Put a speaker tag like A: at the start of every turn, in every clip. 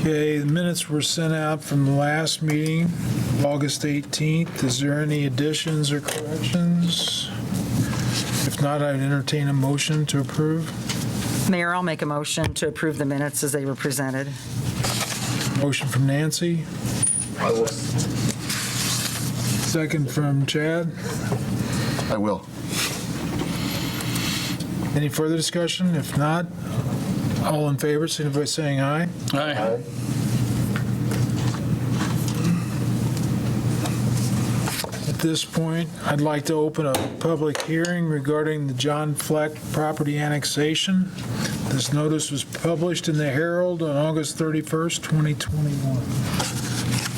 A: Okay, the minutes were sent out from the last meeting, August 18th. Is there any additions or corrections? If not, I'd entertain a motion to approve.
B: Mayor, I'll make a motion to approve the minutes as they were presented.
A: Motion from Nancy,
C: I will.
A: second from Chad.
C: I will.
A: Any further discussion? If not, all in favor, signify by saying aye.
D: Aye.
A: At this point, I'd like to open a public hearing regarding the John Fleck property annexation. This notice was published in the Herald on August 31st, 2021.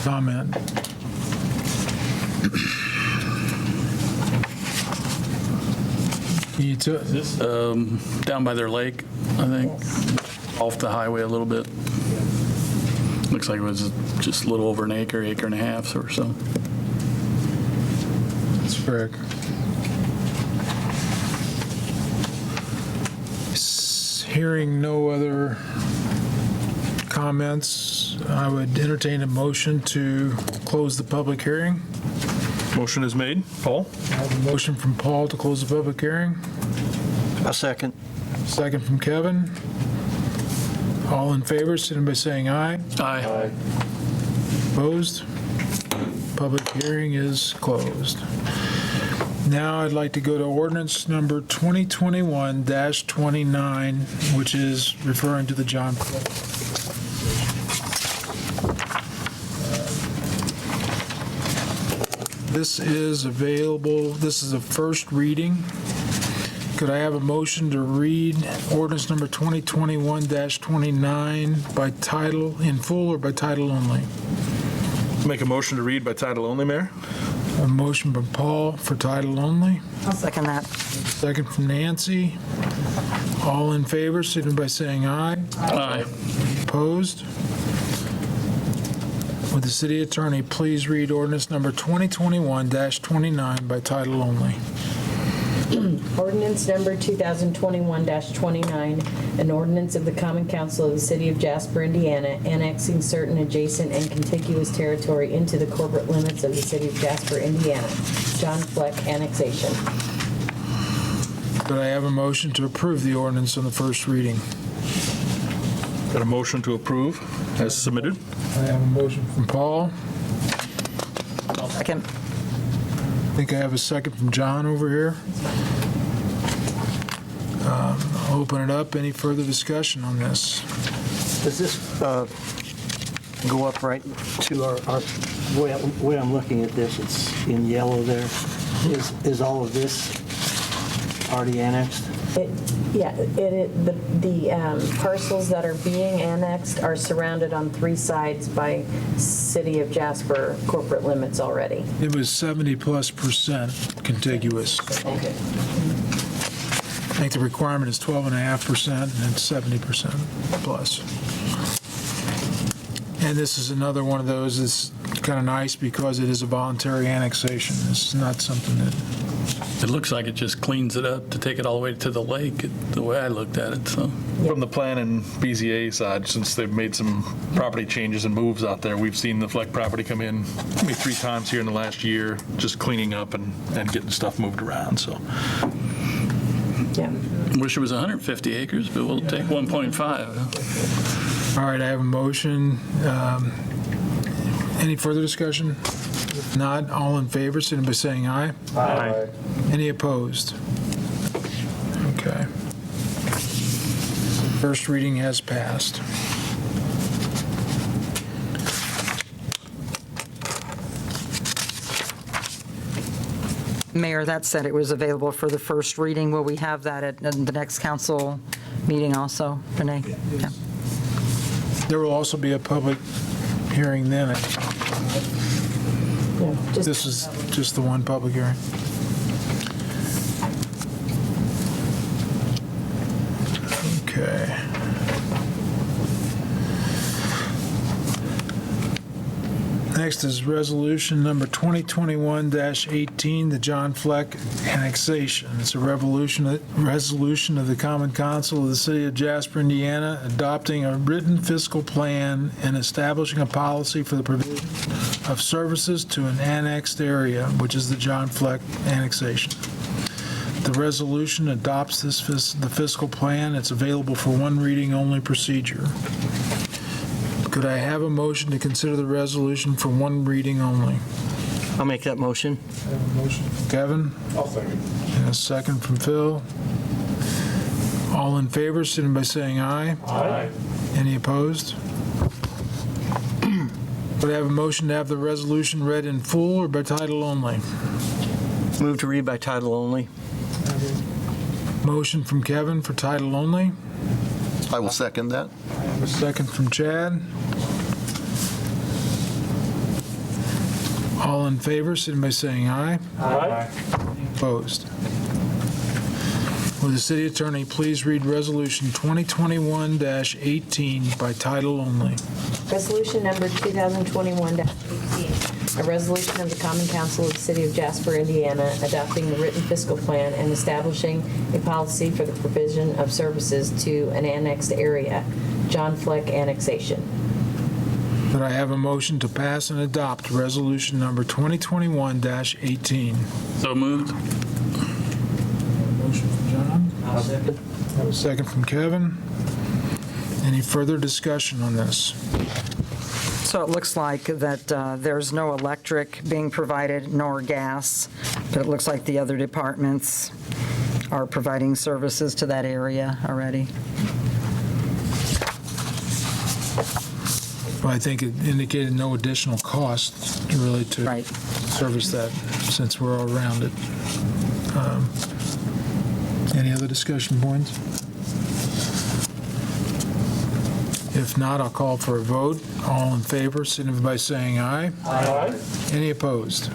A: Comment? You took,
D: Down by their lake, I think, off the highway a little bit. Looks like it was just a little over an acre, acre and a half or so.
A: that's correct. Hearing no other comments, I would entertain a motion to close the public hearing.
E: Motion is made. Paul?
A: I have a motion from Paul to close the public hearing.
F: A second.
A: Second from Kevin. All in favor, signify by saying aye.
D: Aye.
A: Opposed? Public hearing is closed. Now I'd like to go to ordinance number 2021-29, which is referring to the John Fleck. This is available, this is a first reading. Could I have a motion to read ordinance number 2021-29 by title, in full or by title only?
E: Make a motion to read by title only, Mayor?
A: A motion by Paul for title only,
B: I'll second that.
A: second from Nancy. All in favor, signify by saying aye.
D: Aye.
A: Opposed? Would the city attorney please read ordinance number 2021-29 by title only?
G: Ordinance number 2021-29, an ordinance of the Common Council of the City of Jasper, Indiana, annexing certain adjacent and contiguous territory into the corporate limits of the City of Jasper, Indiana. John Fleck annexation.
A: Could I have a motion to approve the ordinance on the first reading?
E: Got a motion to approve as submitted?
A: I have a motion from Paul.
B: Second.
A: I think I have a second from John over here. I'll open it up. Any further discussion on this?
F: Does this go up right to our way I'm looking at this, it's in yellow there. Is all of this already annexed?
G: The parcels that are being annexed are surrounded on three sides by City of Jasper corporate limits already.
A: It was 70+% contiguous.
G: Okay.
A: I think the requirement is 12.5% and it's 70% plus. And this is another one of those that's kind of nice because it is a voluntary annexation. It's not something that,
D: It looks like it just cleans it up to take it all the way to the lake, the way I looked at it, so.
E: From the plan and BZA side, since they've made some property changes and moves out there, we've seen the Fleck property come in maybe 3 times here in the last year, just cleaning up and getting stuff moved around, so.
G: Yeah.
D: Wish it was 150 acres, but we'll take 1.5.
A: all right, I have a motion. Any further discussion? If not, all in favor, signify by saying aye.
E: Aye.
A: Any opposed? Okay. First reading has passed.
B: Mayor, that said it was available for the first reading. Will we have that at the next council meeting also, Renee? Yeah.
A: There will also be a public hearing then.
G: Yeah, just-
A: This is just the one public hearing. Okay. Next is resolution number 2021-18, the John Fleck annexation. It's a resolution of the Common Council of the City of Jasper, Indiana, adopting a written fiscal plan and establishing a policy for the provision of services to an annexed area, which is the John Fleck annexation. The resolution adopts the fiscal plan. It's available for one reading only procedure. Could I have a motion to consider the resolution for one reading only?
F: I'll make that motion.
A: I have a motion from Kevin. I'll second. And a second from Phil. All in favor, signify by saying aye.
E: Aye.
A: Any opposed? Could I have a motion to have the resolution read in full or by title only?
F: Move to read by title only.
A: Motion from Kevin for title only.
C: I will second that.
A: I have a second from Chad. All in favor, signify by saying aye.
E: Aye.
A: Opposed? Will the city attorney please read resolution 2021-18 by title only?
G: Resolution number 2021-18, a resolution of the Common Council of the City of Jasper, Indiana, adopting a written fiscal plan and establishing a policy for the provision of services to an annexed area, John Fleck annexation.
A: Could I have a motion to pass and adopt resolution number 2021-18?
D: So moved.
A: Motion from John.
F: I'll second.
A: I have a second from Kevin. Any further discussion on this?
B: So it looks like that there's no electric being provided nor gas, but it looks like the other departments are providing services to that area already.
A: Well, I think it indicated no additional cost really to
B: Right.
A: service that since we're all around it. Any other discussion points? If not, I'll call for a vote. All in favor, signify by saying aye.
E: Aye.
A: Any opposed?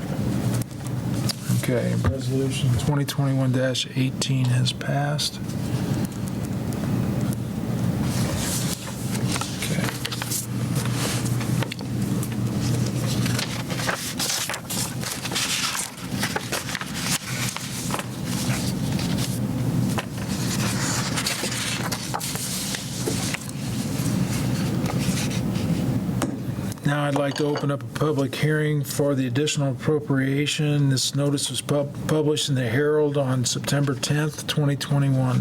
A: Okay, resolution 2021-18 has passed. Okay. Now I'd like to open up a public hearing for the additional appropriation. This notice was published in the Herald on September 10th, 2021. Are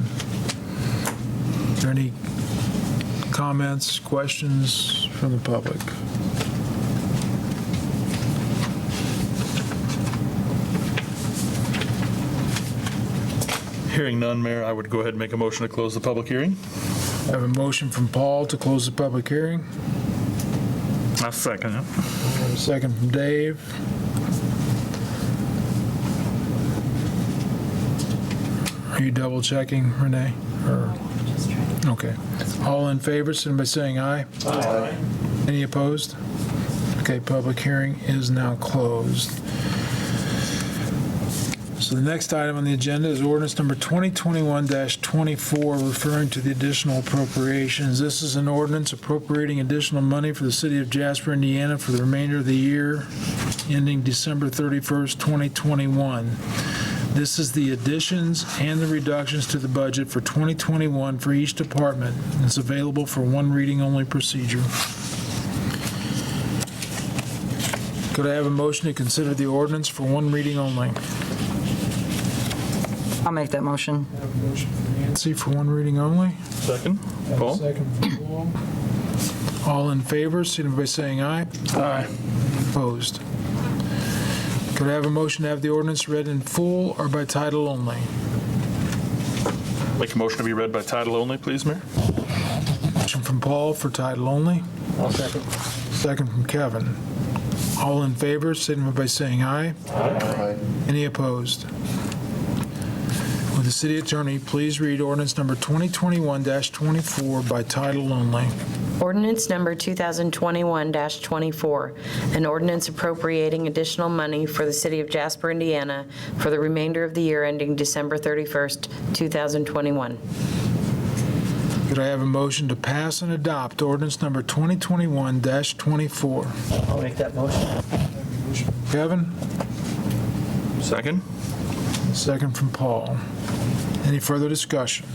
A: there any comments, questions from the public?
E: Hearing none, Mayor, I would go ahead and make a motion to close the public hearing.
A: I have a motion from Paul to close the public hearing.
E: I'll second it.
A: I have a second from Dave. Are you double checking, Renee? Or, okay. All in favor, signify by saying aye.
E: Aye.
A: Any opposed? Okay, public hearing is now closed. So the next item on the agenda is ordinance number 2021-24, referring to the additional appropriations. This is an ordinance appropriating additional money for the city of Jasper, Indiana for the remainder of the year ending December 31st, 2021. This is the additions and the reductions to the budget for 2021 for each department. It's available for one reading only procedure. Could I have a motion to consider the ordinance for one reading only?
B: I'll make that motion.
A: I have a motion from Nancy for one reading only.
E: Second.
A: I have a
E: Paul?
A: second from Paul. All in favor, signify by saying aye.
E: Aye.
A: Opposed? Could I have a motion to have the ordinance read in full or by title only?
E: Make a motion to be read by title only, please, Mayor.
A: Motion from Paul for title only.
F: I'll second.
A: Second from Kevin. All in favor, signify by saying aye.
C: Aye.
A: Any opposed? Would the city attorney please read ordinance number 2021-24 by title only?
G: Ordinance number 2021-24, an ordinance appropriating additional money for the city of Jasper, Indiana for the remainder of the year ending December 31st, 2021.
A: Could Could I have a motion to pass and adopt ordinance number 2021-24?
F: I'll make that motion.
A: Kevin?
E: Second?
A: Second from Paul. Any further discussion?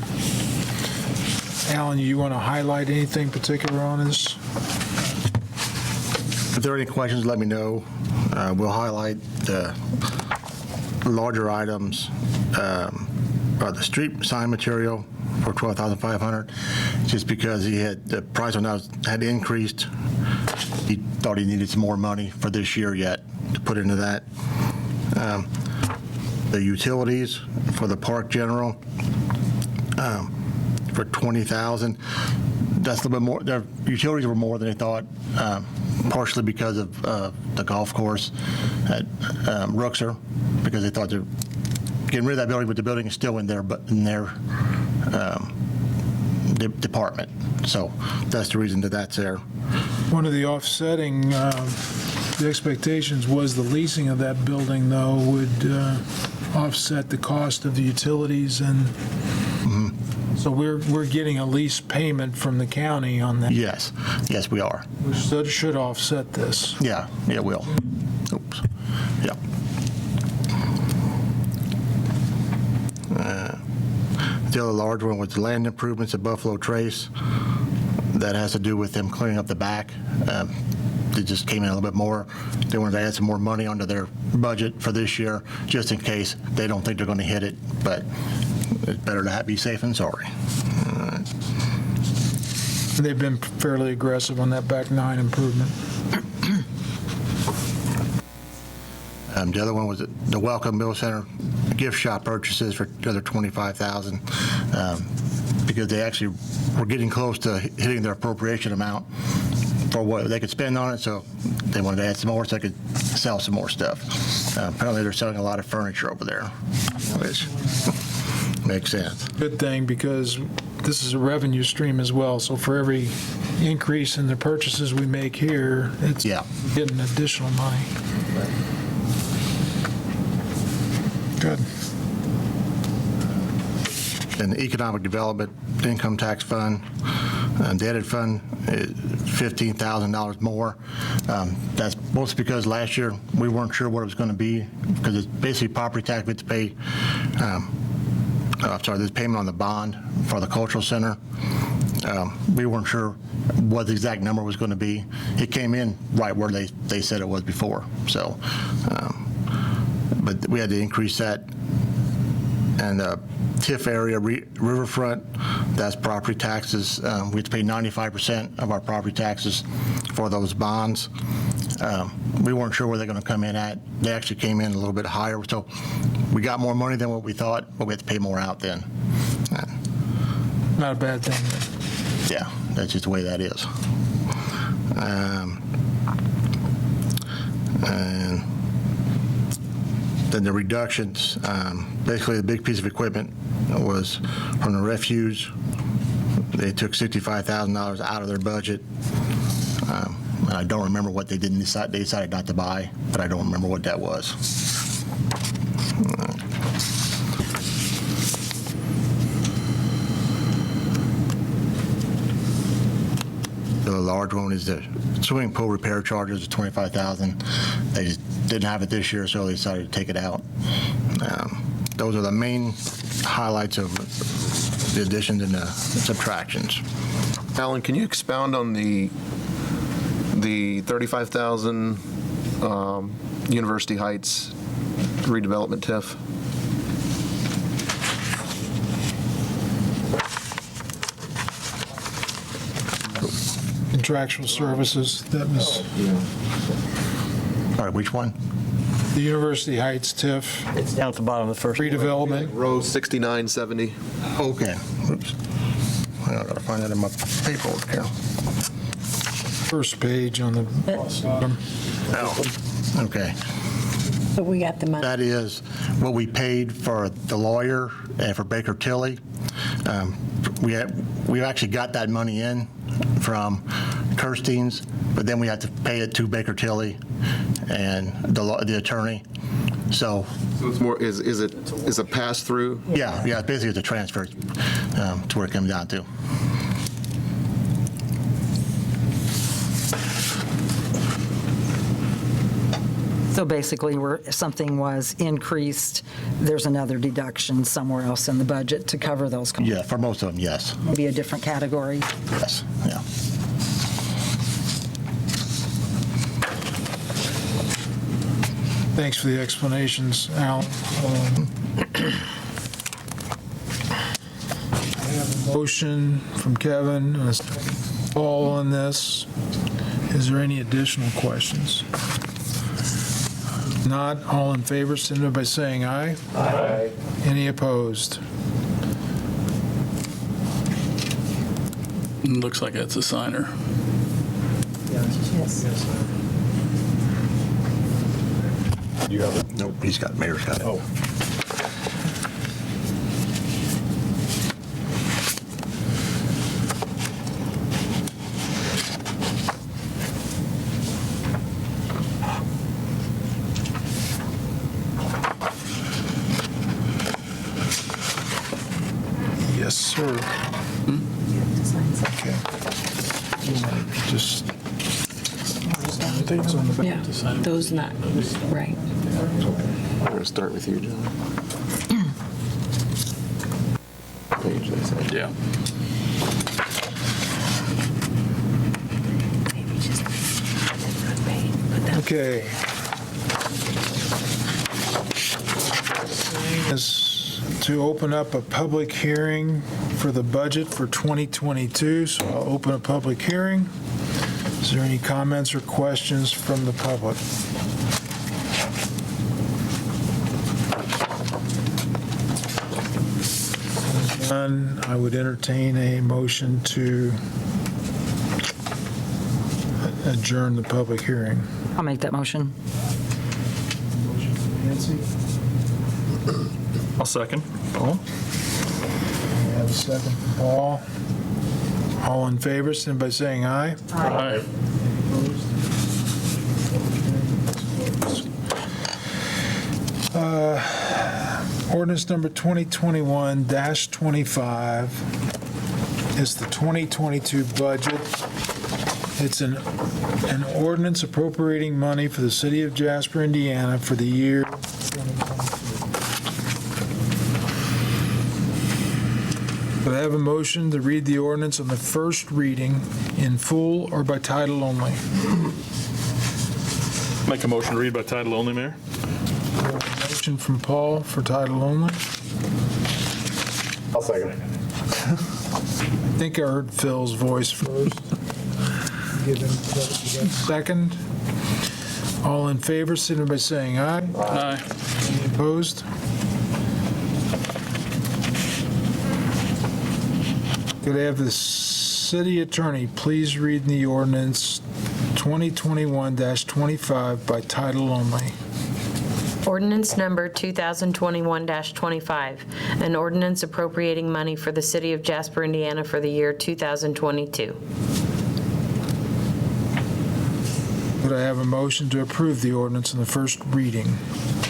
A: Alan, you want to highlight anything particular on this?
H: If there are any questions, let me know. We'll highlight the larger items, the street sign material for $12,500, just because the price on that had increased. He thought he needed some more money for this year yet to put into that. The utilities for the park general for $20,000. That's a little bit more. Their utilities were more than they thought, partially because of the golf course at Rooksor, because they thought they're getting rid of that building, but the building is still in their department. So that's the reason that's there.
A: One of the offsetting, the expectations was the leasing of that building, though, would offset the cost of the utilities, and so we're getting a lease payment from the county on that.
H: Yes, we are.
A: Which should offset this.
H: Yeah, it will. Oops. Yeah. The other large one was the land improvements at Buffalo Trace. That has to do with them cleaning up the back. It just came in a little bit more. They wanted to add some more money onto their budget for this year, just in case they don't think they're going to hit it. But it's better to be safe than sorry.
A: They've been fairly aggressive on that back nine improvement.
H: The other one was the Welcome Mill Center gift shop purchases for another $25,000, because they actually were getting close to hitting their appropriation amount for what they could spend on it, so they wanted to add some more so they could sell some more stuff. Apparently they're selling a lot of furniture over there, which makes sense.
A: Good thing, because this is a revenue stream as well, so for every increase in the purchases we make here, it's getting additional money. Good.
H: And the Economic Development Income Tax Fund, the edit fund, is $15,000 more. That's mostly because last year we weren't sure what it was going to be, because it's basically property tax we have to pay. This payment on the bond for the cultural center. We weren't sure what the exact number was going to be. It came in right where they said it was before. So, but we had to increase that. And TIF area, riverfront, that's property taxes. We have to pay 95% of our property taxes for those bonds. We weren't sure where they're going to come in at. They actually came in a little bit higher, so we got more money than what we thought, but we had to pay more out then.
A: Not a bad thing.
H: Yeah, that's just the way that is. And then the reductions, basically the big piece of equipment was from the refuse. They took $65,000 out of their budget. And I don't remember what they didn't decide. They decided not to buy, but I don't remember what that was. The large one is the swimming pool repair charges of $25,000. They just didn't have it this year, so they decided to take it out. Those are the main highlights of the additions and the subtractions.
C: Alan, can you expound on the $35,000 University Heights redevelopment TIF?
A: Contractual services, that was
H: All right, which one?
A: the University Heights TIF,
F: It's down at the bottom of the first.
A: redevelopment.
C: Row 6970.
H: Okay. Oops. I gotta find that in my paperwork here.
A: First page on the bottom.
H: Okay.
G: But we got the money.
H: That is what we paid for the lawyer and for Baker Tilly. We actually got that money in from Kirstein's, but then we had to pay it to Baker Tilly and the attorney. So
C: it's more, is it a pass-through?
H: yeah, basically it's a transfer to where it comes down to.
B: So basically, where something was increased, there's another deduction somewhere else in the budget to cover those costs.
H: Yeah, for most of them, yes.
B: Maybe a different category.
H: Yes, yeah.
A: Thanks for the explanations, Alan. I have a motion from Kevin, and a second from Paul on this. Is there any additional questions? Not, all in favor, signify by saying aye. Aye. Any opposed?
D: Looks like that's a signer.
G: Yes.
H: Nope, mayor's got it. Oh.
A: Yes, sir. Okay. Just. Things on the back.
I: Yeah, those not, right.
C: We're going to start with you, John. Page, they said.
D: Yeah.
I: Maybe just front page, put that.
A: Okay. Is to open up a public hearing for the budget for 2022, so I'll open a public hearing. Is there any comments or questions from the public? None, I would entertain a motion to adjourn the public hearing.
B: I'll make that motion.
A: Motion from Nancy.
E: I'll second. Paul?
A: We have a second from Paul. All in favor, signify by saying aye.
E: Aye.
A: Ordinance number 2021-25 is the 2022 budget. It's an ordinance appropriating money for the city of Jasper, Indiana for the year 2022. Could I have a motion to read the ordinance on the first reading in full or by title only?
E: Make a motion to read by title only, Mayor?
A: Motion from Paul for title only.
C: I'll second it.
A: I think I heard Phil's voice first. Give him second. All in favor, signify by saying aye.
D: Aye.
A: Any opposed? Could I have the city attorney please read the ordinance 2021-25 by title only?
G: Ordinance number 2021-25, an ordinance appropriating money for the city of Jasper, Indiana for the year 2022.
A: Could I have a motion to approve the ordinance in the first reading?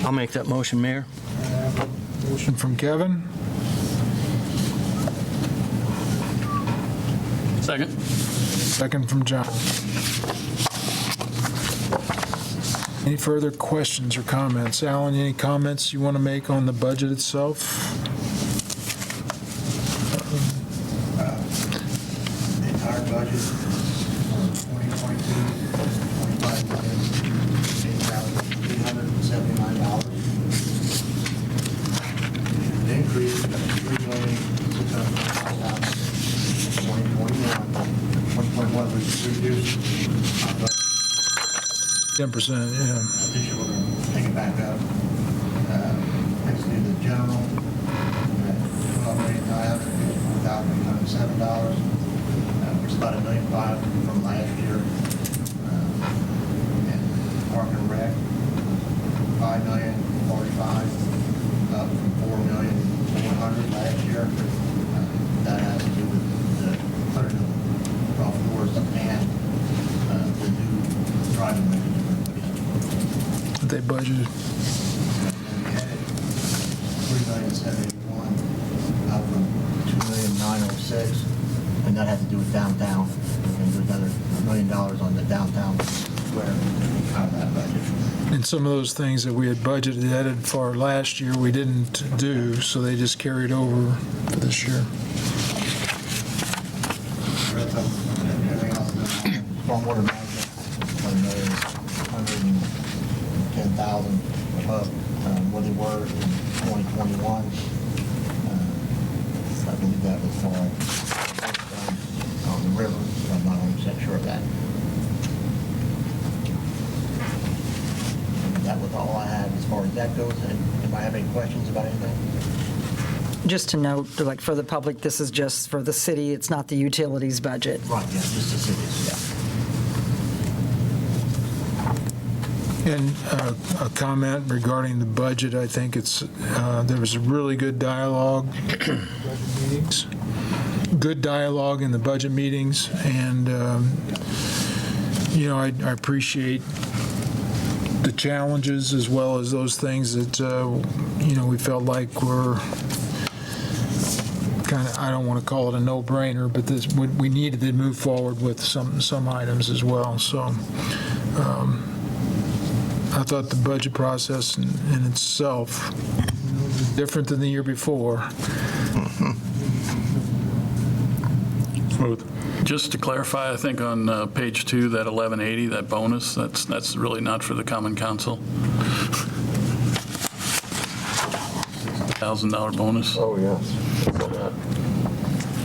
F: I'll make that motion, Mayor.
A: Motion from Kevin,
D: Second.
A: second from John. Any further questions or comments? Alan, any comments you want to make on the budget itself?
H: The entire budget for 2022, $25,879. An increase of $3,605,000. 2021 was reduced.
A: 10%, yeah.
H: This year we're going to take it back up. Next to the general, $12,954,807, which is about $1.5 million from last year. And Park and Rec, $5,045,000, up from $4,400,000 last year. That has to do with the $100 million golf course and the new driving range.
A: They budgeted.
H: $3,781,000 out from $2,906,000, and that had to do with downtown. And there's another $1 million on the downtown square out of that budget.
A: And some of those things that we had budgeted for last year, we didn't do, so they just carried over for this year.
H: Stormwater management, $1,110,000 above what they were in 2021. I believe that was for on the river, but I'm not 100% sure of that. That was all I had as far as that goes. Anybody have any questions about anything?
B: Just to note, like for the public, this is just for the city, it's not the utilities budget.
H: Right, yeah, just the cities, yeah.
A: And a comment regarding the budget, I think there was a really good dialogue, in the budget meetings, and, I appreciate the challenges as well as those things that, we felt like were kind of, I don't want to call it a no-brainer, but we needed to move forward with some items as well, so. I thought the budget process in itself was different than the year before.
D: Smooth. Just to clarify, I think on page 2, that 1180, that bonus, that's really not for the common council. $1,000 bonus.
C: Oh, yes.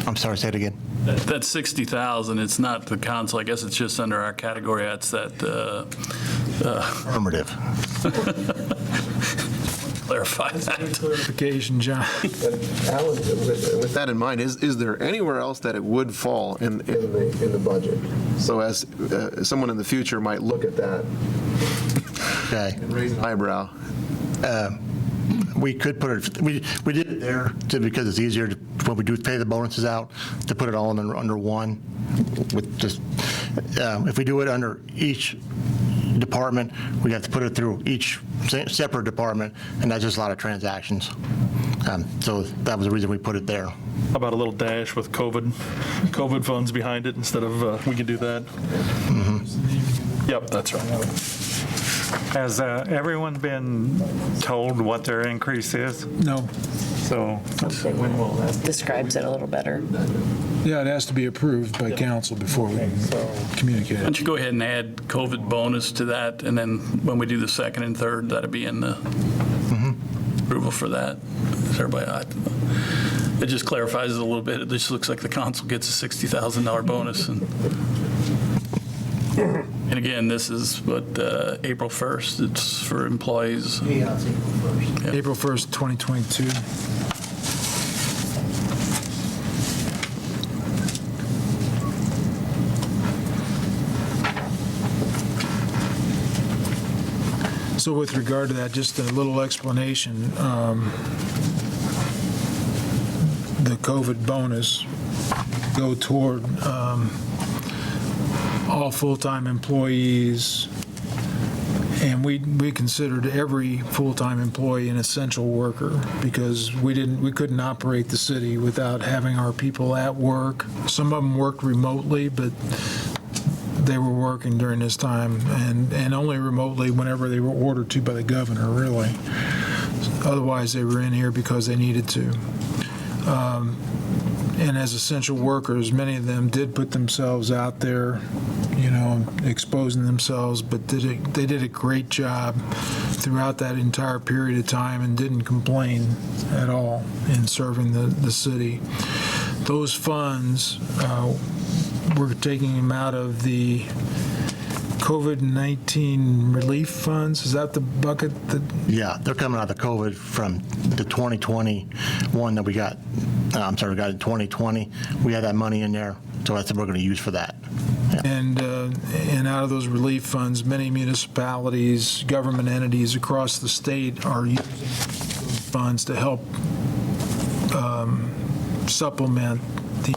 H: I'm sorry, say it again.
D: That's 60,000. It's not the council. I guess it's just under our category. That's that.
H: Affirmative.
D: Clarify that.
A: Clarification, John.
C: Alan, with that in mind, is there anywhere else that it would fall in the budget? So as someone in the future might look at that
H: Okay.
C: and raise an eyebrow.
H: We could put it, we did it there because it's easier when we do pay the bonuses out to put it all under one with just, if we do it under each department, we have to put it through each separate department, and that's just a lot of transactions. So that was the reason we put it there.
E: How about a little dash with COVID funds behind it instead of, we can do that? Yep, that's right.
J: Has everyone been told what their increase is?
A: No.
J: So
I: Describes it a little better.
A: Yeah, it has to be approved by council before we communicate
D: Why
A: it.
D: don't you go ahead and add COVID bonus to that, and then when we do the second and third, that'll be in the approval for that. Is everybody, it just clarifies it a little bit. It just looks like the council gets a $60,000 bonus. And again, this is April 1st. It's for employees.
H: Yeah, it's April 1st.
A: April 1st, 2022. So with regard to that, just a little explanation. The COVID bonus go toward all full-time employees, and we considered every full-time employee an essential worker because we couldn't operate the city without having our people at work. Some of them worked remotely, but they were working during this time, and only remotely whenever they were ordered to by the governor, really. Otherwise, they were in here because they needed to. And as essential workers, many of them did put themselves out there, exposing themselves, but they did a great job throughout that entire period of time and didn't complain at all in serving the city. Those funds, we're taking them out of the COVID-19 relief funds. Is that the bucket that?
H: Yeah, they're coming out of the COVID from the 2021 that we got. We got in 2020. We had that money in there, so that's what we're going to use for that. Yeah.
A: And out of those relief funds, many municipalities, government entities across the state are using those funds to help supplement the.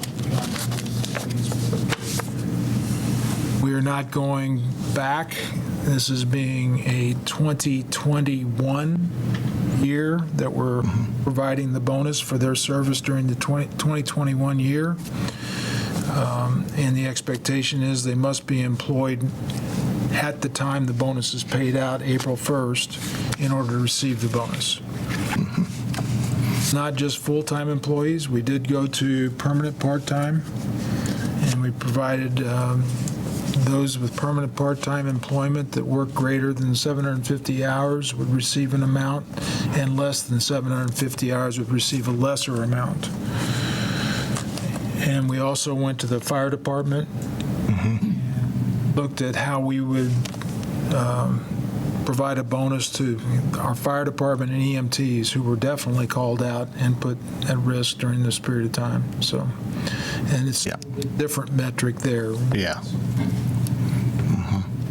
A: We are not going back. This is being a 2021 year that we're providing the bonus for their service during the 2021 year. And the expectation is they must be employed at the time the bonus is paid out, April 1st, in order to receive the bonus. Not just full-time employees, we did go to permanent part-time, and we provided those with permanent part-time employment that work greater than 750 hours would receive an amount, and less than 750 hours would receive a lesser amount. And we also went to the fire department, looked at how we would provide a bonus to our fire department and EMTs who were definitely called out and put at risk during this period of time. So, and it's a different metric there.
H: Yeah.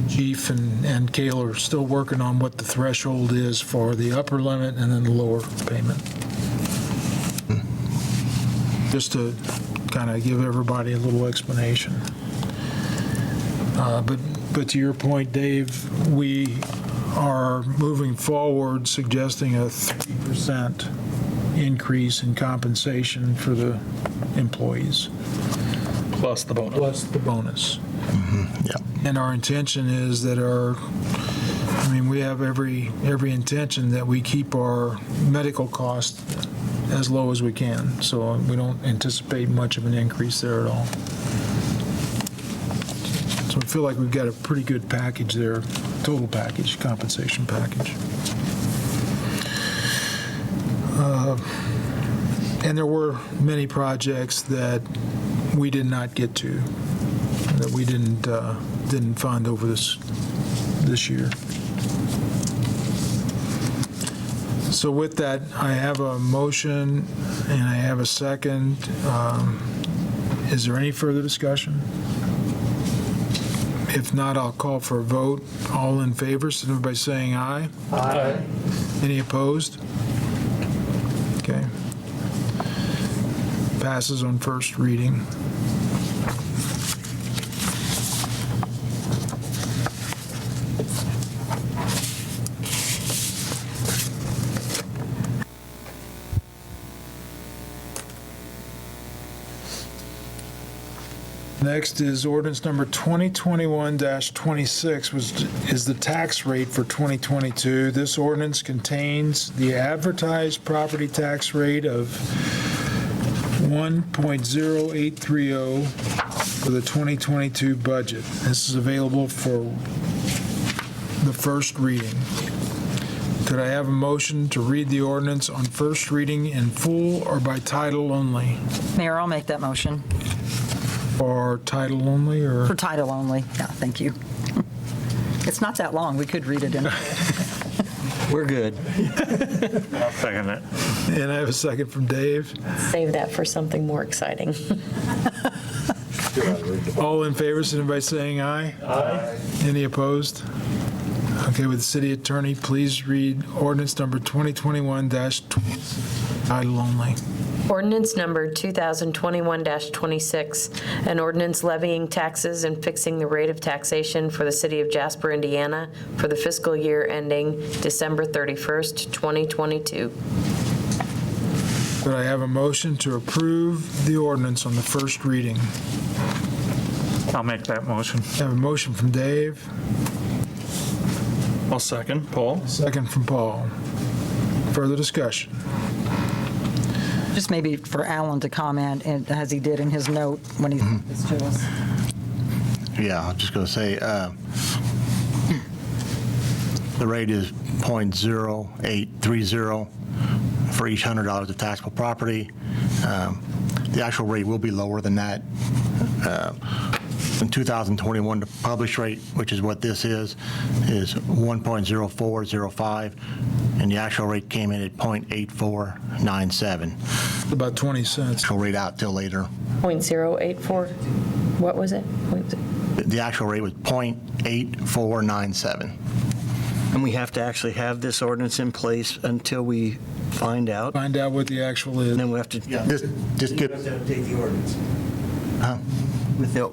A: Chief and Cale are still working on what the threshold is for the upper limit and then the lower payment. Just to kind of give everybody a little explanation. But to your point, Dave, we are moving forward suggesting a 3% increase in compensation for the employees.
E: Plus the bonus.
A: Plus the bonus.
H: Yeah.
A: And our intention is that we have every intention that we keep our medical costs as low as we can. So we don't anticipate much of an increase there at all. So I feel like we've got a pretty good package there, total package, compensation package. And there were many projects that we did not get to, that we didn't fund over this year. So with that, I have a motion and I have a second. Is there any further discussion? If not, I'll call for a vote. All in favor, signify by saying aye.
F: Aye.
A: Any opposed? Okay. Passes on first reading. Next is ordinance number 2021-26, which is the tax rate for 2022. This ordinance contains the advertised property tax rate of 1.0830 for the 2022 budget. This is available for the first reading. Could I have a motion to read the ordinance on first reading in full or by title only?
B: Mayor, I'll make that motion.
A: Or title only, or?
B: For title only. Yeah, thank you. It's not that long. We could read it in.
F: We're good.
J: I'll second it.
A: And I have a second from Dave.
I: Save that for something more exciting.
A: All in favor, signify by saying aye. Aye. Any opposed? Okay, with the city attorney, please read ordinance number 2021-20, title only.
G: Ordinance number 2021-26, an ordinance levying taxes and fixing the rate of taxation for the city of Jasper, Indiana for the fiscal year ending December 31st, 2022.
A: Could I have a motion to approve the ordinance on the first reading?
J: I'll make that motion.
A: I have a motion from Dave,
E: I'll second. Paul?
A: second from Paul. Further discussion?
B: Just maybe for Alan to comment, and as he did in his note when he sent this to us.
H: Yeah, I'm just going to say, the rate is .0830 for each $100 of taxable property. The actual rate will be lower than that. In 2021, the published rate, which is what this is 1.0405, and the actual rate came in at .8497.
A: About 20 cents.
H: Actual rate out till later.
G: 0.084, what was it?
H: The actual rate was .8497.
F: And we have to actually have this ordinance in place until we find out.
A: Find out what the actual is.
F: And then we have to.
H: Just get,
F: update the ordinance.
H: huh?
F: With the,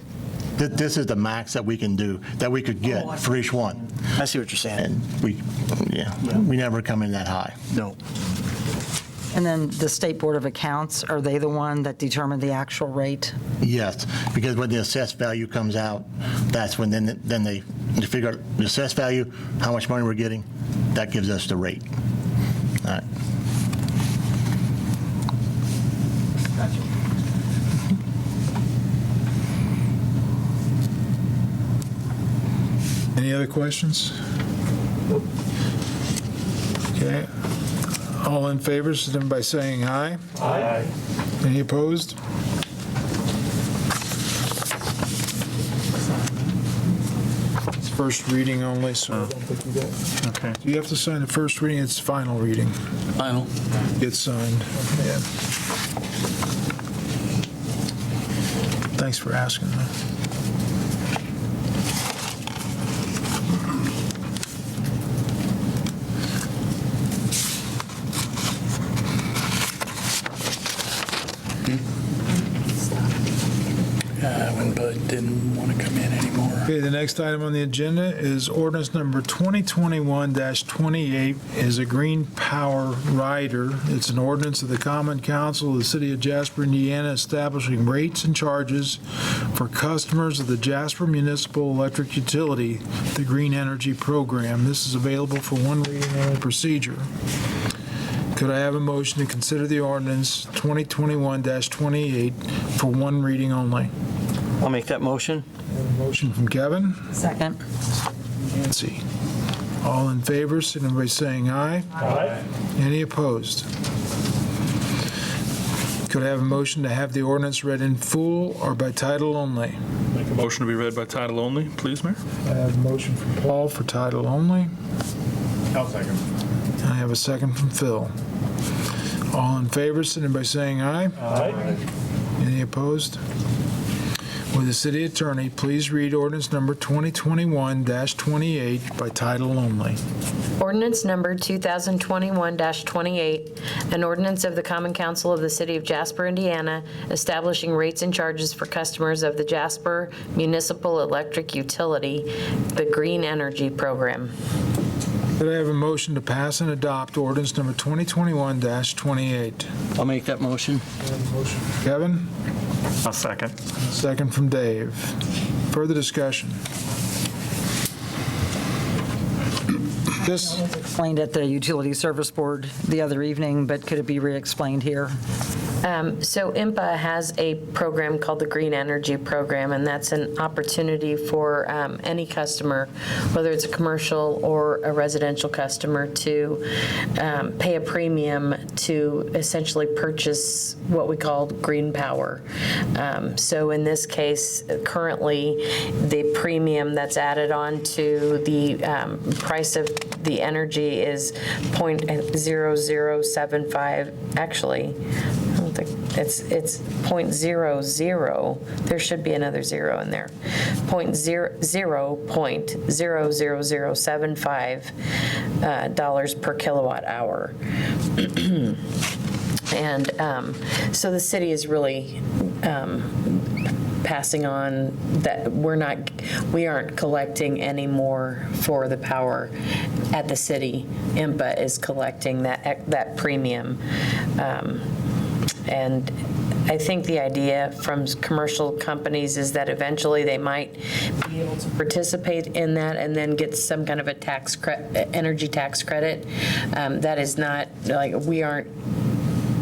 H: This is the max that we can do, that we could get for each one.
F: I see what you're saying.
H: And we never come in that high.
F: No.
B: And then the State Board of Accounts, are they the one that determine the actual rate?
H: Yes, because when the assessed value comes out, that's when then they figure out the assessed value, how much money we're getting, that gives us the rate. All right.
A: Any other questions? Okay. All in favor, signify by saying aye. Aye. Any opposed? It's first reading only, so I don't think you got.
J: Okay.
A: You have to sign the first reading, it's final reading.
D: Final.
A: Gets signed. Yeah. Thanks for asking.
D: But didn't want to come in anymore.
A: Okay, the next item on the agenda is ordinance number 2021-28 is a green power rider. It's an ordinance of the Common Council of the City of Jasper, Indiana, establishing rates and charges for customers of the Jasper Municipal Electric Utility, the Green Energy Program. This is available for one reading only procedure. Could I have a motion to consider the ordinance 2021-28 for one reading only?
F: I'll make that motion.
A: Motion from Kevin.
B: Second.
A: Nancy. All in favor, signify by saying aye. Aye. Any opposed? Could I have a motion to have the ordinance read in full or by title only?
E: Make a motion to be read by title only, please, Mayor.
A: I have a motion from Paul for title only.
E: I'll second.
A: I have a second from Phil. All in favor, signify by saying aye.
E: Aye.
A: Any opposed? Will the city attorney please read ordinance number 2021-28 by title only?
G: Ordinance number 2021-28, an ordinance of the Common Council of the City of Jasper, Indiana, establishing rates and charges for customers of the Jasper Municipal Electric Utility, the Green Energy Program.
A: Could I have a motion to pass and adopt ordinance number 2021-28?
F: I'll make that motion.
A: Kevin?
J: I'll second.
A: Second from Dave. Further discussion? This,
B: Explained at the Utility Service Board the other evening, but could it be re-explained here?
G: So IMPA has a program called the Green Energy Program, and that's an opportunity for any customer, whether it's a commercial or a residential customer, to pay a premium to essentially purchase what we call green power. So in this case, currently, the premium that's added on to the price of the energy is .0075, actually. I don't think it's .00. There should be another zero in there. .0075 dollars per kilowatt hour. And so the city is really passing on that we aren't collecting any more for the power at the city. IMPA is collecting that premium. And I think the idea from commercial companies is that eventually they might be able to participate in that and then get some kind of a energy tax credit. That is not, like, we aren't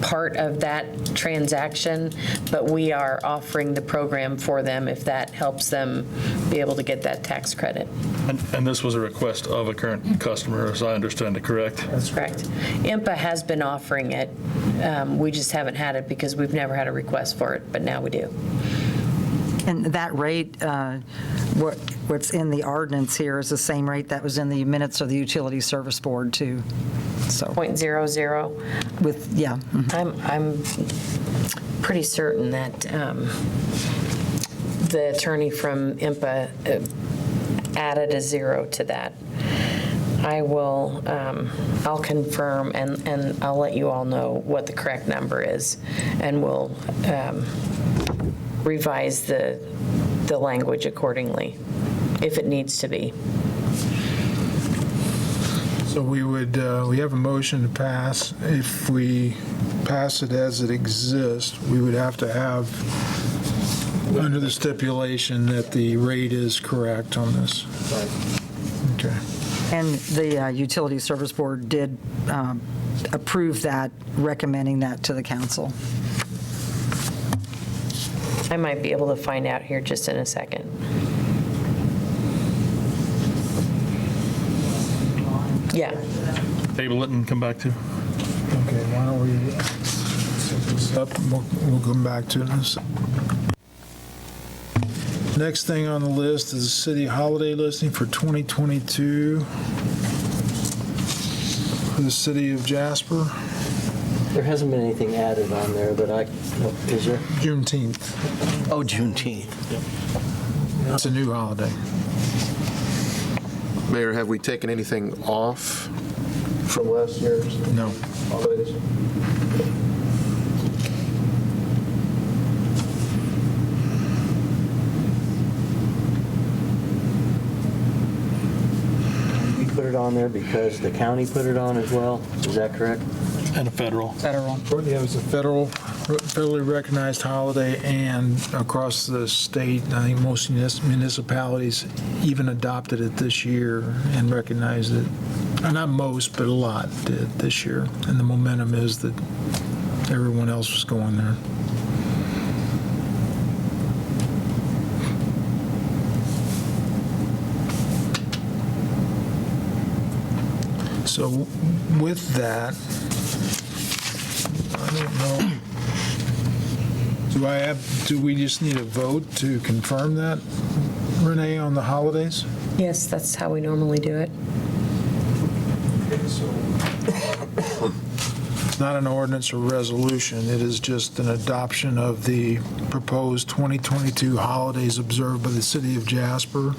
G: part of that transaction, but we are offering the program for them if that helps them be able to get that tax credit.
E: And this was a request of a current customer, as I understand it, correct?
G: That's correct. IMPA has been offering it. We just haven't had it because we've never had a request for it, but now we do.
B: And that rate, what's in the ordinance here is the same rate that was in the minutes of the Utility Service Board, too. So,
G: .00.
B: with, yeah.
G: I'm pretty certain that the attorney from IMPA added a zero to that. I'll confirm and I'll let you all know what the correct number is, and we'll revise the language accordingly if it needs to be.
A: So we have a motion to pass. If we pass it as it exists, we would have to have, under the stipulation that the rate is correct on this. Okay.
B: And the Utility Service Board did approve that, recommending that to the council.
I: I might be able to find out here just in a second. Yeah.
E: Table it and come back to.
A: Okay, why don't we set this up, and we'll come back to it in a second. Next thing on the list is the city holiday listing for 2022 for the city of Jasper,
F: There hasn't been anything added on there, but is there?
A: Juneteenth.
F: Oh, Juneteenth.
A: It's a new holiday.
C: Mayor, have we taken anything off from last year's
A: No.
C: holidays?
F: We put it on there because the county put it on as well. Is that correct?
E: And a federal.
B: Federal.
A: Yeah, it was a federally recognized holiday, and across the state, I think most municipalities even adopted it this year and recognized it. Not most, but a lot did this year. And the momentum is that everyone else was going there. So with that, I don't know. Do we just need a vote to confirm that, Renee, on the holidays?
I: Yes, that's how we normally do it.
A: It's not an ordinance or resolution, it is just an adoption of the proposed 2022 holidays observed by the city of Jasper.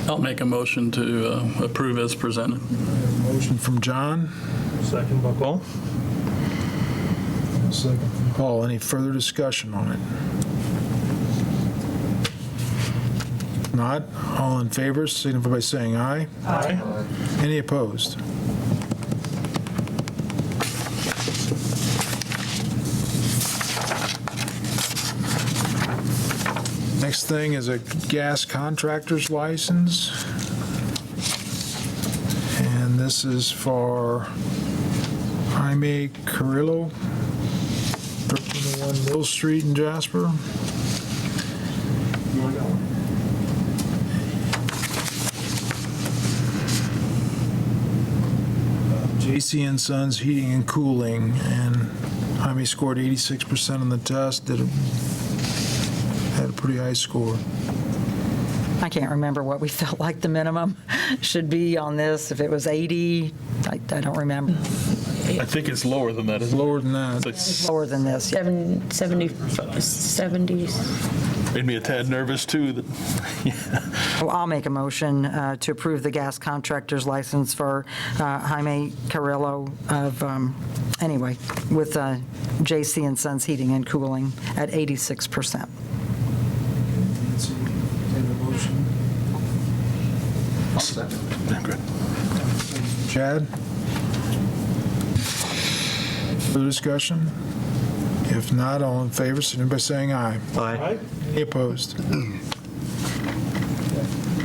D: I'll make a motion to approve as presented.
A: Motion from John.
E: Second by Paul.
A: Second from Paul. Any further discussion on it? Not. All in favor, signify by saying aye.
E: Aye.
A: Any opposed? Next thing is a gas contractor's license. And this is for Jaime Carrillo, 1301 Mill Street in Jasper. JC and Sons Heating and Cooling, and Jaime scored 86% on the test, had a pretty high score.
B: I can't remember what we felt like the minimum should be on this. If it was 80, I don't remember.
E: I think it's lower than that, isn't it?
A: Lower than that.
E: It's
B: Lower than this. Yeah.
I: 70.
E: made me a tad nervous, too. That
B: Well, I'll make a motion to approve the gas contractor's license for Jaime Carrillo of, with JC and Sons Heating and Cooling at 86%.
E: Good.
A: Chad? Further discussion? If not, all in favor, signify by saying aye.
F: Aye.
A: Any opposed?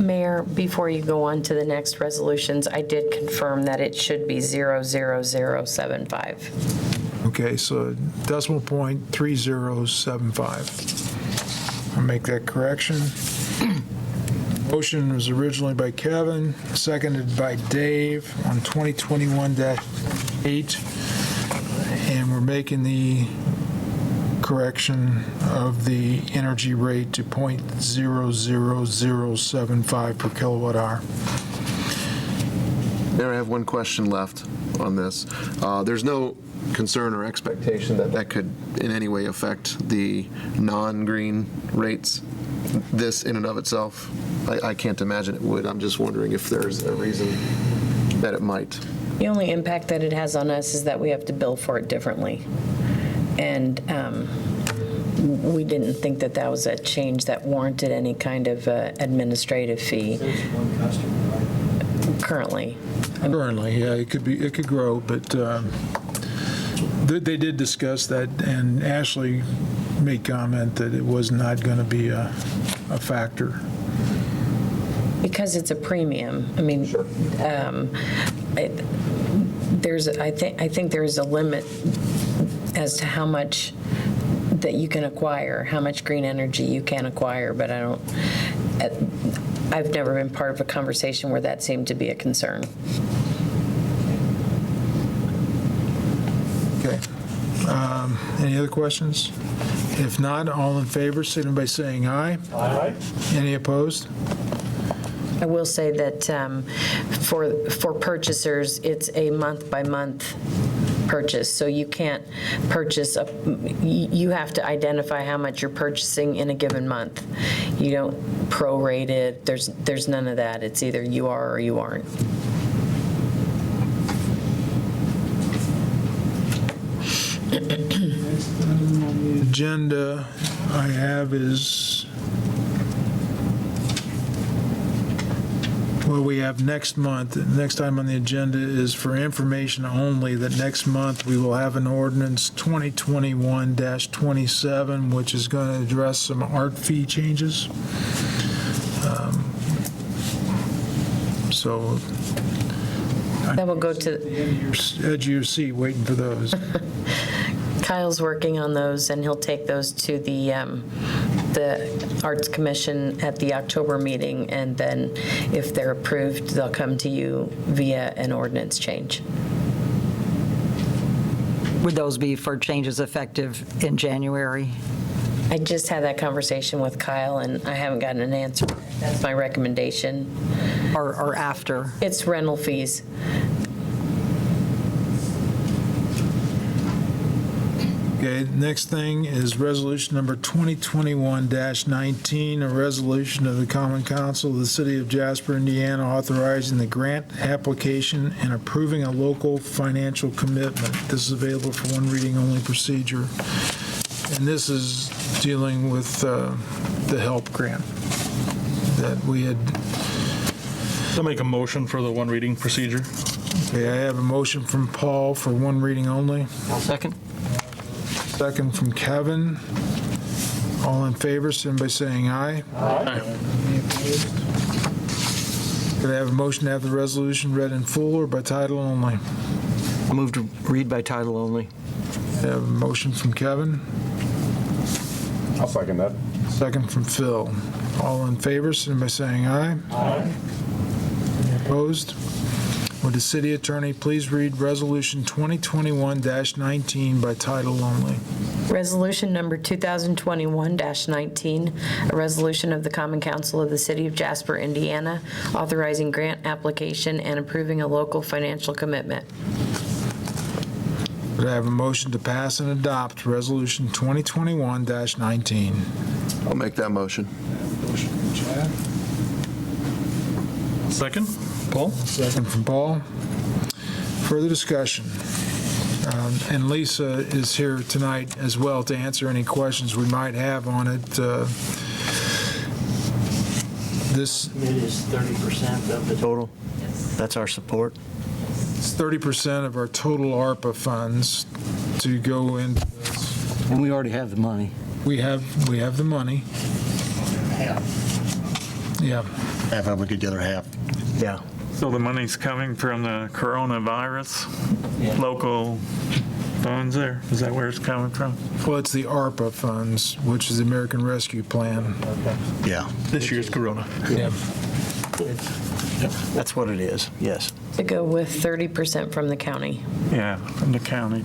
I: Mayor, before you go on to the next resolutions, I did confirm that it should be 00075.
A: Okay, so decimal point 3075. I'll make that correction. Motion was originally by Kevin, seconded by Dave on 2021-8, and we're making the correction of the energy rate to .00075 per kilowatt hour.
C: Mayor, I have one question left on this. There's no concern or expectation that that could in any way affect the non-green rates, this in and of itself? I can't imagine it would. I'm just wondering if there's a reason that it might.
I: The only impact that it has on us is that we have to bill for it differently. And we didn't think that that was a change that warranted any kind of administrative fee. currently.
A: Currently, yeah, it could grow, but they did discuss that, and Ashley made comment that it was not going to be a factor.
I: Because it's a premium. I mean, I think there's a limit as to how much that you can acquire, how much green energy you can acquire, but I've never been part of a conversation where that seemed to be a concern.
A: Okay. Any other questions? If not, all in favor, signify by saying aye. Aye. Any opposed?
I: I will say that for purchasers, it's a month-by-month purchase, so you can't purchase, you have to identify how much you're purchasing in a given month. You don't prorate it, there's none of that. It's either you are or you aren't.
A: Agenda I have is, well, we have next month. Next item on the agenda is for information only that next month we will have an ordinance 2021-27, which is going to address some art fee changes. So
I: That will go to,
A: edge of your seat waiting for those.
I: Kyle's working on those, and he'll take those to the Arts Commission at the October meeting, and then if they're approved, they'll come to you via an ordinance change.
B: Would those be for changes effective in January?
I: I just had that conversation with Kyle, and I haven't gotten an answer. That's my recommendation.
B: Or after?
I: It's rental fees.
A: Okay, next thing is resolution number 2021-19, a resolution of the Common Council of the City of Jasper, Indiana, authorizing the grant application and approving a local financial commitment. This is available for one reading only procedure. And this is dealing with the HELP grant that we had.
E: I'll make a motion for the one reading procedure.
A: Okay, I have a motion from Paul for one reading only.
F: I'll second.
A: Second from Kevin. All in favor, signify by saying aye.
E: Aye.
A: Could I have a motion to have the resolution read in full or by title only?
F: I'll move to read by title only.
A: I have a motion from Kevin.
K: I'll second that.
A: Second from Phil. All in favor, signify by saying aye.
K: Aye.
A: Any opposed? Would the city attorney please read Resolution 2021-19 by title only?
I: Resolution number 2021-19, a resolution of the Common Council of the City of Jasper, Indiana, authorizing grant application and approving a local financial commitment.
A: Would I have a motion to pass and adopt Resolution 2021-19?
C: I'll make that motion.
A: Motion from Chad.
E: Second, Paul?
A: Second from Paul. Further discussion. And Lisa is here tonight as well to answer any questions we might have on it. This
F: It is 30% of the total. That's our support.
A: is 30% of our total ARPA funds to go into this.
F: And we already have the money.
A: We have the money. Yeah.
H: Half of it, get the other half.
F: Yeah.
J: So the money's coming from the coronavirus,
F: Yeah.
J: local funds there? Is that where it's coming from?
A: Well, it's the ARPA funds, which is the American Rescue Plan.
H: Yeah.
E: This year's Corona.
A: Yeah.
F: That's what it is, yes.
I: To go with 30% from the county.
J: Yeah, from the county.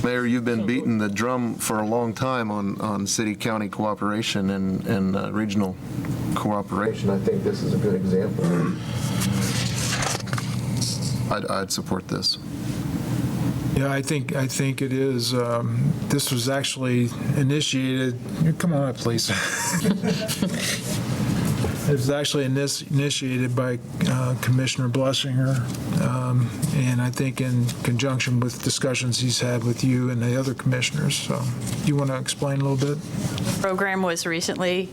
C: Mayor, you've been beating the drum for a long time on city-county cooperation and regional cooperation. I think this is a good example. I'd support this.
A: Yeah, I think it is. This was actually initiated, come on up, please. It was actually initiated by Commissioner Blessinger, and I think in conjunction with discussions he's had with you and the other commissioners. So, you want to explain a little bit?
L: Program was recently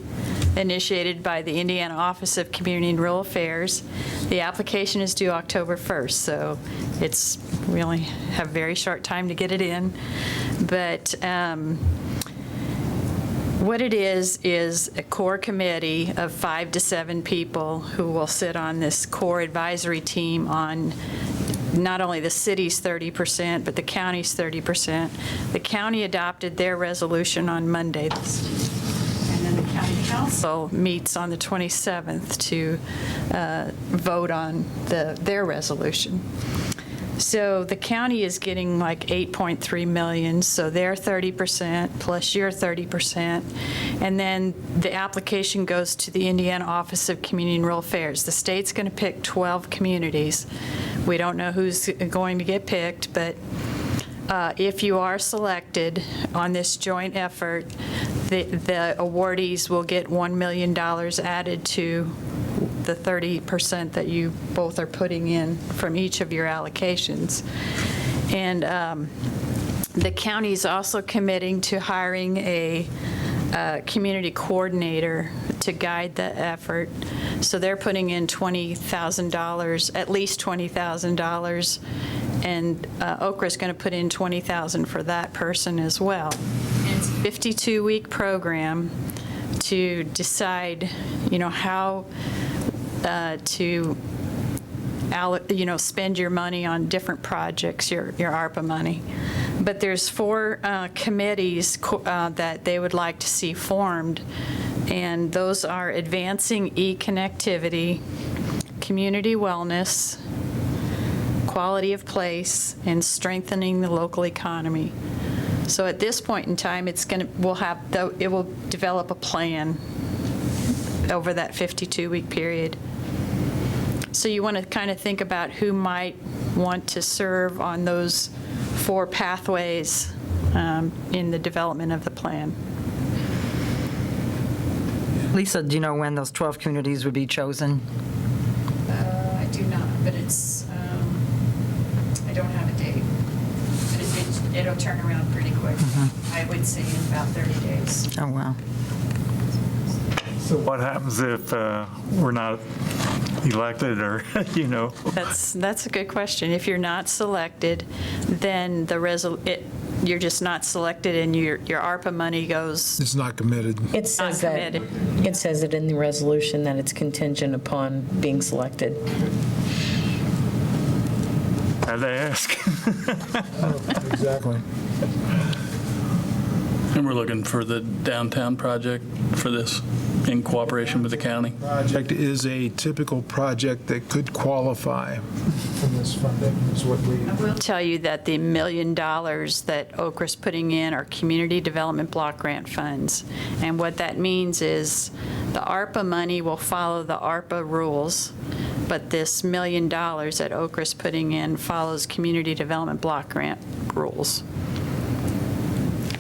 L: initiated by the Indiana Office of Community and Rural Affairs. The application is due October 1st, so we only have very short time to get it in. But what it is a core committee of 5 to 7 people who will sit on this core advisory team on not only the city's 30%, but the county's 30%. The county adopted their resolution on Monday. And then the county council meets on the 27th to vote on their resolution. So the county is getting like 8.3 million, so their 30% plus your 30%. And then the application goes to the Indiana Office of Community and Rural Affairs. The state's going to pick 12 communities. We don't know who's going to get picked, but if you are selected on this joint effort, the awardees will get $1 million added to the 30% that you both are putting in from each of your allocations. And the county is also committing to hiring a community coordinator to guide the effort. So they're putting in $20,000, at least $20,000, and Okra's going to put in $20,000 for that person as well. It's a 52-week program to decide, how to spend your money on different projects, your ARPA money. But there's 4 committees that they would like to see formed, and those are advancing e-connectivity, community wellness, quality of place, and strengthening the local economy. So at this point in time, it will develop a plan over that 52-week period. So you want to kind of think about who might want to serve on those 4 pathways in the development of the plan.
B: Lisa, do you know when those 12 communities would be chosen?
L: I do not, but it's, I don't have a date. But it'll turn around pretty quick. I would say in about 30 days.
B: Oh, wow.
J: So what happens if we're not elected or,
L: That's a good question. If you're not selected, then you're just not selected, and your ARPA money goes.
A: It's not committed.
I: It says
L: Not
I: that,
L: committed.
I: it says it in the resolution that it's contingent upon being selected.
J: Had to ask.
A: Exactly.
D: And we're looking for the downtown project for this in cooperation with the county.
A: Project is a typical project that could qualify from this funding, is what we.
L: I will tell you that the $1 million that Okra's putting in are community development block grant funds. And what that means is the ARPA money will follow the ARPA rules, but this $1 million that Okra's putting in follows community development block grant rules.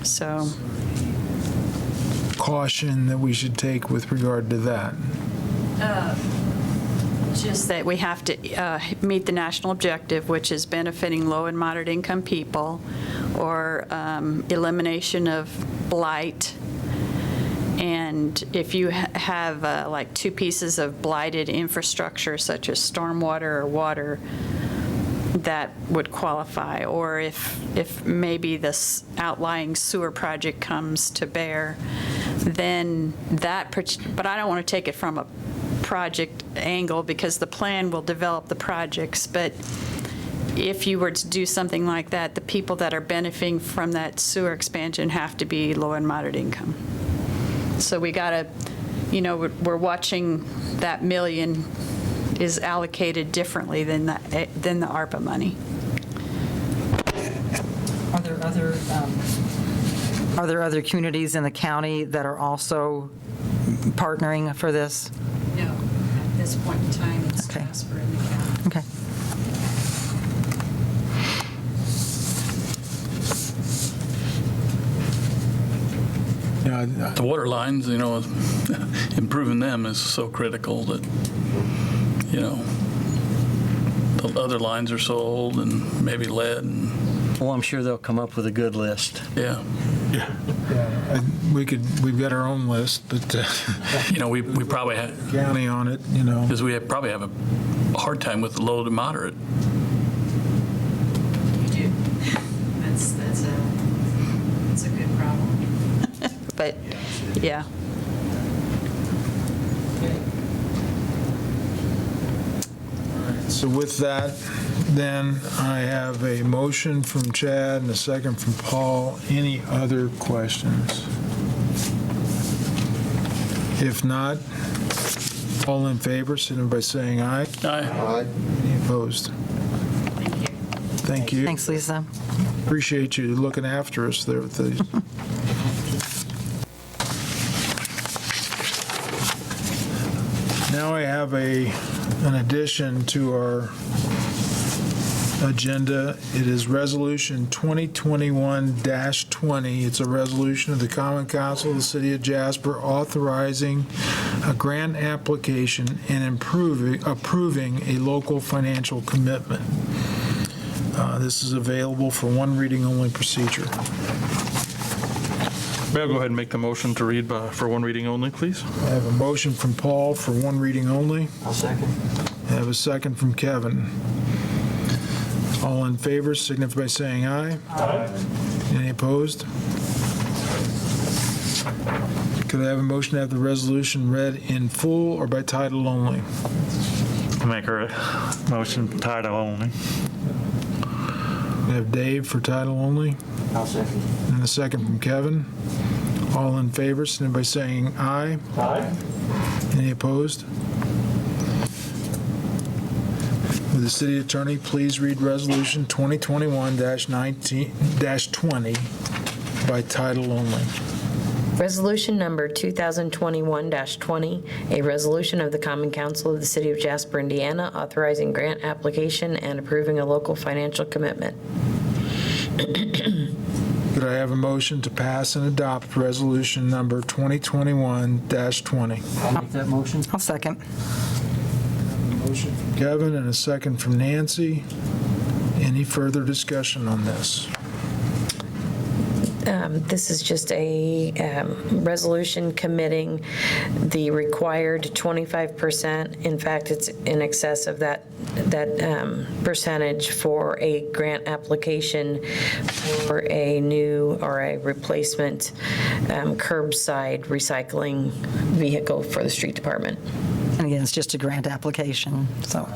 L: So.
A: Caution that we should take with regard to that.
L: Just that we have to meet the national objective, which is benefiting low and moderate income people, or elimination of blight. And if you have like 2 pieces of blighted infrastructure, such as stormwater or water, that would qualify. Or if maybe this outlying sewer project comes to bear, then that, but I don't want to take it from a project angle, because the plan will develop the projects. But if you were to do something like that, the people that are benefiting from that sewer expansion have to be low and moderate income. So we got to, we're watching that $1 million is allocated differently than the ARPA money.
B: Are there other communities in the county that are also partnering for this?
L: No, at this point in time, it's
B: Okay.
L: Jasper in the county.
B: Okay.
A: Yeah,
D: The water lines, improving them is so critical that, the other lines are so old and maybe lead and,
F: Well, I'm sure they'll come up with a good list.
D: yeah.
A: We've got our own list, but
D: We probably have,
A: county on it,
D: because we probably have a hard time with low to moderate.
L: You do. That's a good problem. But, yeah.
A: So with that, then I have a motion from Chad and a second from Paul. Any other questions? If not, all in favor, signify by saying aye.
D: Aye.
A: Any opposed? Thank you.
B: Thanks, Lisa.
A: Appreciate you looking after us there with these. Now I have an addition to our agenda. It is Resolution 2021-20. It's a resolution of the Common Council of the City of Jasper authorizing a grant application and approving a local financial commitment. This is available for one reading only procedure.
E: May I go ahead and make the motion to read for one reading only, please?
A: I have a motion from Paul for one reading only.
F: I'll second.
A: I have a second from Kevin. All in favor, signify by saying aye. Aye. Any opposed? Could I have a motion to have the resolution read in full or by title only?
J: Make a motion title only.
A: I have Dave for title only,
F: I'll second.
A: and a second from Kevin. All in favor, signify by saying aye.
K: Aye.
A: Any opposed? Would the city attorney please read Resolution 2021-20 by title only?
I: Resolution number 2021-20, a resolution of the Common Council of the City of Jasper, Indiana, authorizing grant application and approving a local financial commitment.
A: Could I have a motion to pass and adopt Resolution number 2021-20?
F: I'll make that motion.
B: I'll second.
A: Motion from Kevin and a second from Nancy. Any further discussion on this?
I: This is just a resolution committing the required 25%. In fact, it's in excess of that percentage for a grant application for a new or a replacement curbside recycling vehicle for the street department.
B: And again, it's just a grant application, so.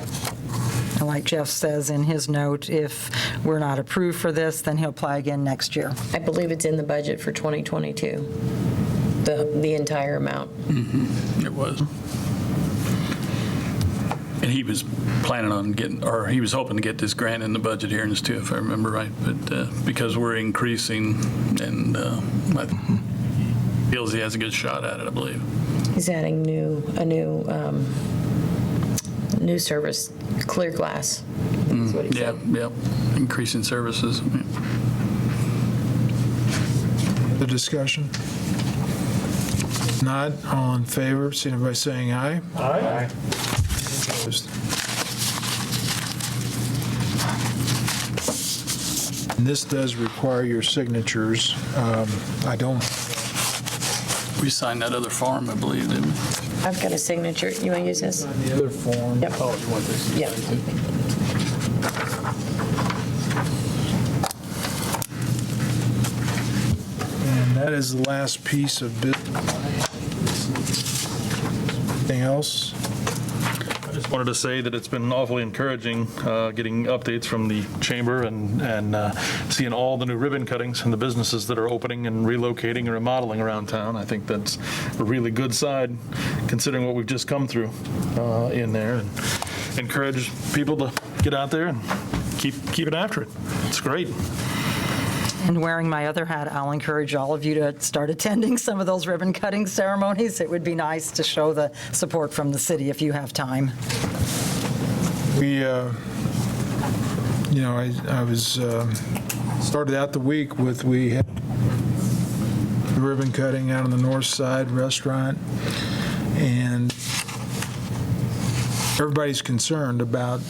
B: And like Jeff says in his note, if we're not approved for this, then he'll apply again next year.
I: I believe it's in the budget for 2022, the entire amount.
D: It was. And he was planning on getting, or he was hoping to get this grant in the budget hearings too, if I remember right. But because we're increasing and I feels he has a good shot at it, I believe.
I: He's adding a new service, clear glass. That's what he said.
D: Yeah, increasing services.
A: The discussion? Not all in favor, signify by saying aye.
K: Aye.
A: Opposed? And this does require your signatures. I don't.
D: We signed that other form, I believe, didn't we?
I: I've got a signature. You want to use this?
A: The other form.
I: Yep.
D: Oh, you want this?
I: Yeah.
A: And that is the last piece of business. Anything else?
E: I just wanted to say that it's been awfully encouraging getting updates from the chamber and seeing all the new ribbon cuttings and the businesses that are opening and relocating and remodeling around town. I think that's a really good side considering what we've just come through in there, and encourage people to get out there and keep it after it. It's great.
B: And wearing my other hat, I'll encourage all of you to start attending some of those ribbon cutting ceremonies. It would be nice to show the support from the city if you have time.
A: We, I was, started out the week with, we had the ribbon cutting out on the north side restaurant, and everybody's concerned about,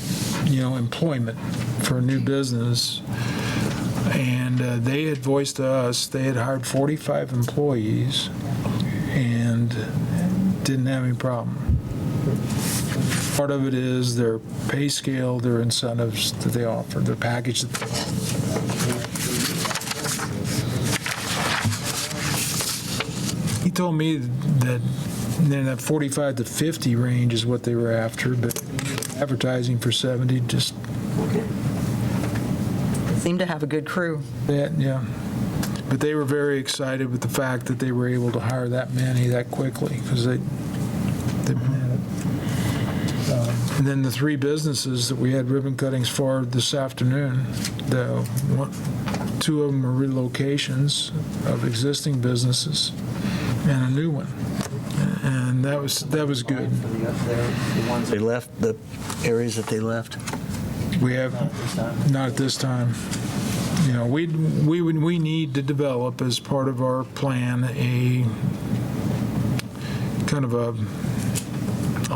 A: employment for a new business. And they had voiced to us, they had hired 45 employees and didn't have any problem. Part of it is their pay scale, their incentives that they offer, their package that they offer. He told me that in that 45 to 50 range is what they were after, but advertising for 70, just,
B: Seem to have a good crew.
A: yeah. But they were very excited with the fact that they were able to hire that many that quickly, because they've been at it. And then the 3 businesses that we had ribbon cuttings for this afternoon, 2 of them are relocations of existing businesses and a new one. And that was good.
F: The ones they left, the areas that they left?
A: We have, not at this time. You know, we need to develop as part of our plan a kind of a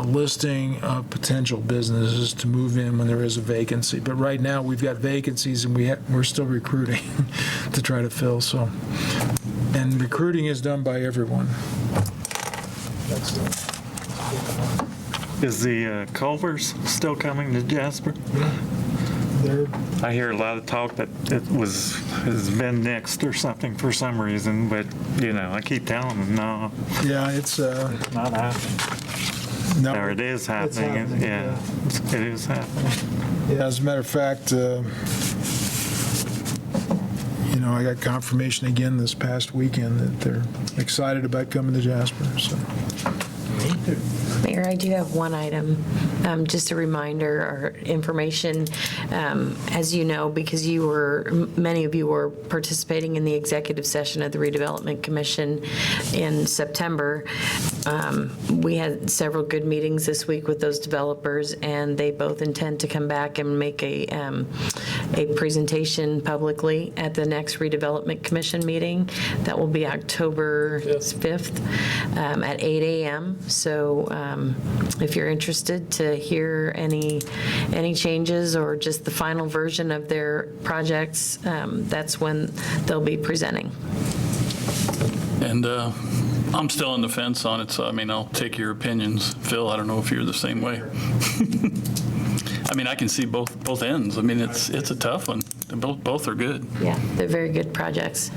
A: listing of potential businesses to move in when there is a vacancy. But right now, we've got vacancies and we're still recruiting to try to fill, so. And recruiting is done by everyone.
J: Is the Culvers still coming to Jasper? I hear a lot of talk that has been nixed or something for some reason, but, I keep telling them, no.
A: Yeah, it's,
J: Not happening.
A: no.
J: Or it is happening, yeah. It is happening.
A: Yeah, as a matter of fact, I got confirmation again this past weekend that they're excited about coming to Jasper, so.
I: Mayor, I do have one item, just a reminder or information. As you know, because many of you were participating in the executive session of the Redevelopment Commission in September, we had several good meetings this week with those developers, and they both intend to come back and make a presentation publicly at the next Redevelopment Commission meeting. That will be October 5th at 8 a.m. So if you're interested to hear any changes or just the final version of their projects, that's when they'll be presenting.
D: And I'm still on the fence on it, so I'll take your opinions. Phil, I don't know if you're the same way. I can see both ends. It's a tough one. Both are good.
I: Yeah, they're very good projects.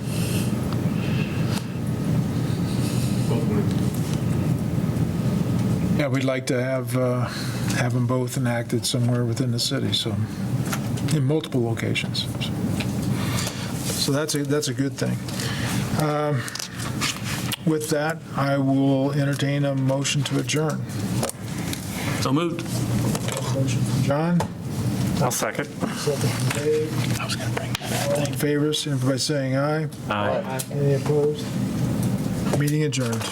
A: Yeah, we'd like to have them both enacted somewhere within the city, so, in multiple locations. So that's a good thing. With that, I will entertain a motion to adjourn.
D: So moved.
A: Motion from John,
J: I'll second.
A: second from Dave.
D: I was going to bring that
A: All in favor, signify by saying aye.
J: Aye.
A: Any opposed? Meeting adjourned.